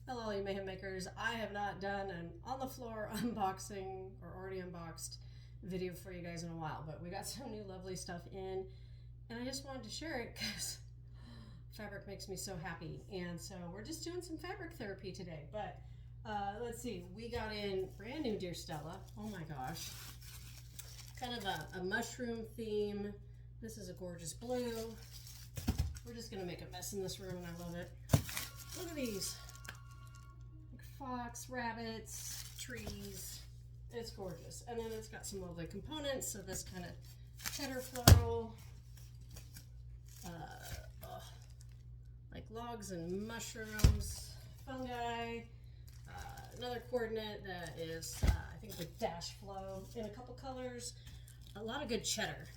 Hello, you mayhem makers. I have not done an on the floor unboxing or already unboxed video for you guys in a while, but we got some new lovely stuff in and I just wanted to share it because fabric makes me so happy. And so we're just doing some fabric therapy today. But let's see, we got in brand new Dear Stella. Oh my gosh. Kind of a mushroom theme. This is a gorgeous blue. We're just gonna make a mess in this room and I love it. Look at these. Fox, rabbits, trees. It's gorgeous. And then it's got some lovely components. So this kind of cheddar floral, like logs and mushrooms, fungi, another coordinate that is, I think the dash flow in a couple colors. A lot of good cheddar.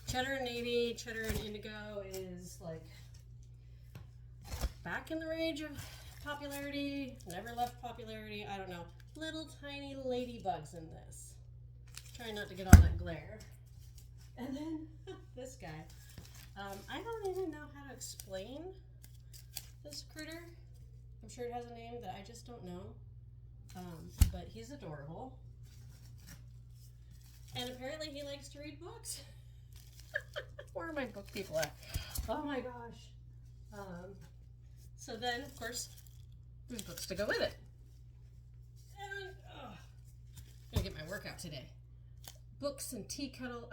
Cheddar and navy, cheddar and indigo is like back in the range of popularity, never left popularity, I don't know. Little tiny ladybugs in this. Trying not to get all that glare. And then this guy. I don't even know how to explain this critter. I'm sure it has a name that I just don't know. But he's adorable. And apparently he likes to read books. Where are my book people at? Oh my gosh. So then, of course, there's books to go with it. And I'm gonna get my workout today. Books and tea kettle,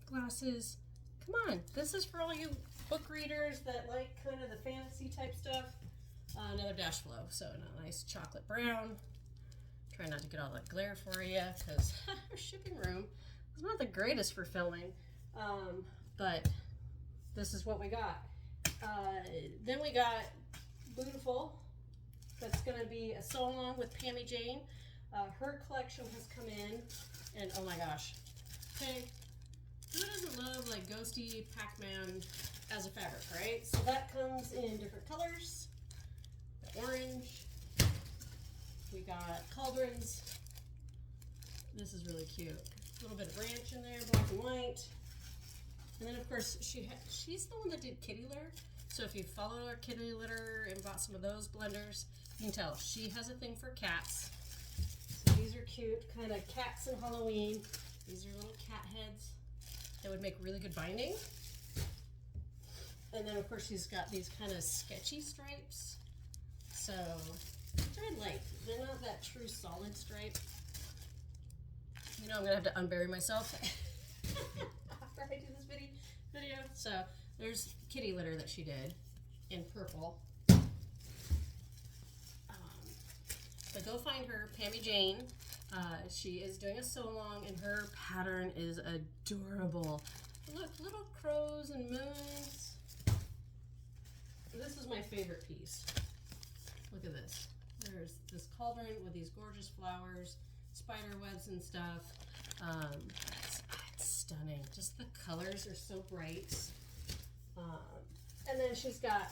glasses. Come on, this is for all you book readers that like kind of the fantasy type stuff. Another dash flow, so a nice chocolate brown. Try not to get all that glare for you because our shipping room is not the greatest for filming. But this is what we got. Then we got Bootiful. That's going to be a sew along with Pammie Jane. Her collection has come in, and oh my gosh. Okay, who doesn't love like ghosty Pac-Man as a fabric, right? So that comes in different colors. The orange. We got cauldrons. This is really cute. A little bit of ranch in there, black and white. And then of course she's the one that did kitty litter. So if you follow our kitty litter and bought some of those blenders, you can tell she has a thing for cats. So these are cute, kind of cats and Halloween. These are little cat heads that would make really good binding. And then of course she's got these kind of sketchy stripes. So they're light. They're not that true solid stripe. You know I'm gonna have to unbury myself after I do this video. So there's kitty litter that she did in purple. But go find her, Pammie Jane. She is doing a sew along and her pattern is adorable. Look, little crows and moons. This is my favorite piece. Look at this. There's this cauldron with these gorgeous flowers, spider webs and stuff. It's stunning. Just the colors are so bright. And then she's got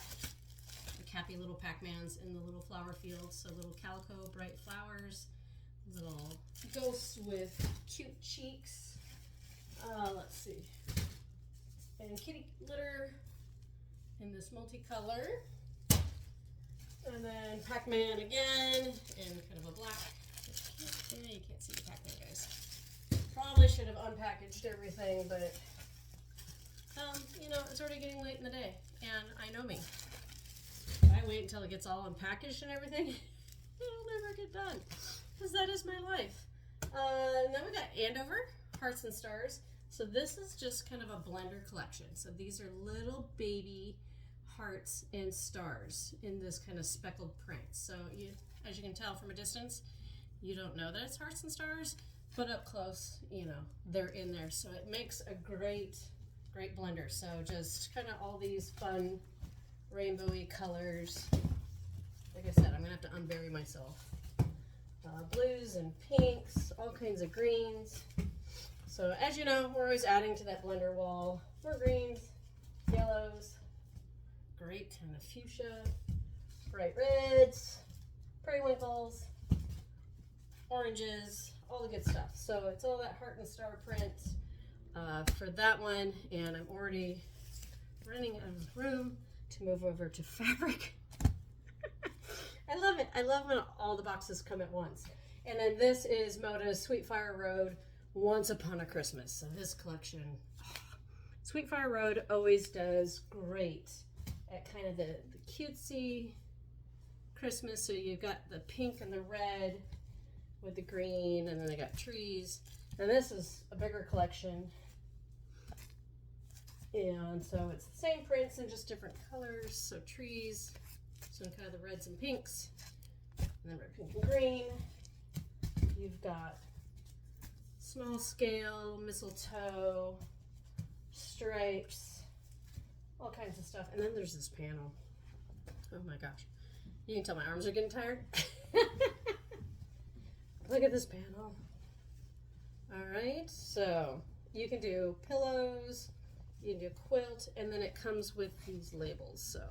the cappy little Pac-Mans in the little flower fields. So little calico, bright flowers, little ghosts with cute cheeks. Let's see. And kitty litter in this multicolor. And then Pac-Man again in kind of a black. You can't see the Pac-Man, guys. Probably should have unpackaged everything, but you know, it's already getting late in the day, and I know me. If I wait until it gets all unpackaged and everything, it'll never get done, because that is my life. And then we got Andover, Hearts and Stars. So this is just kind of a blender collection. So these are little baby hearts and stars in this kind of speckled print. So as you can tell from a distance, you don't know that it's hearts and stars, but up close, you know, they're in there. So it makes a great blender. So just kind of all these fun rainbowy colors. Like I said, I'm gonna have to unbury myself. Blues and pinks, all kinds of greens. So as you know, we're always adding to that blender wall. More greens, yellows, great kind of fuchsia, bright reds, periwinkles, oranges, all the good stuff. So it's all that heart and star print for that one, and I'm already running out of room to move over to fabric. I love I love when all the boxes come at once. And then this is Moda's Sweetfire Road, Once Upon a Christmas. So this collection, Sweetfire Road always does great at kind of the cutesy Christmas. So you've got the pink and the red with the green, and then they got trees. And this is a bigger collection. And so it's the same prints in just different colors. So trees, some kind of the reds and pinks, and then red, pink, and green. You've got small scale, mistletoe, stripes, all kinds of stuff. And then there's this panel. Oh my gosh. You can tell my arms are getting tired. Look at this panel. All right, so you can do pillows, you can do a quilt, and then it comes with these labels. So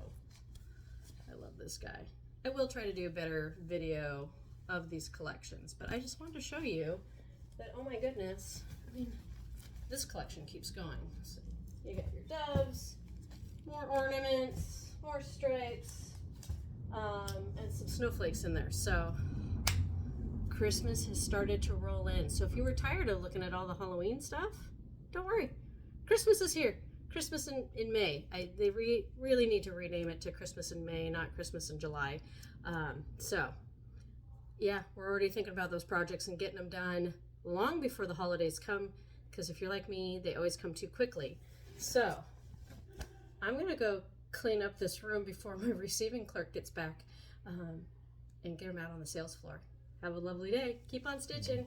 I love this guy. I will try to do a better video of these collections, but I just wanted to show you that, oh my goodness, I mean, this collection keeps going. So you got your doves, more ornaments, more stripes, and some snowflakes in there. So Christmas has started to roll in. So if you were tired of looking at all the Halloween stuff, don't worry. Christmas is here. Christmas in May. They really need to rename it to Christmas in May, not Christmas in July. So yeah, we're already thinking about those projects and getting them done long before the holidays come, because if you're like me, they always come too quickly. So I'm gonna go clean up this room before my receiving clerk gets back, and get them out on the sales floor. Have a lovely day. Keep on stitching.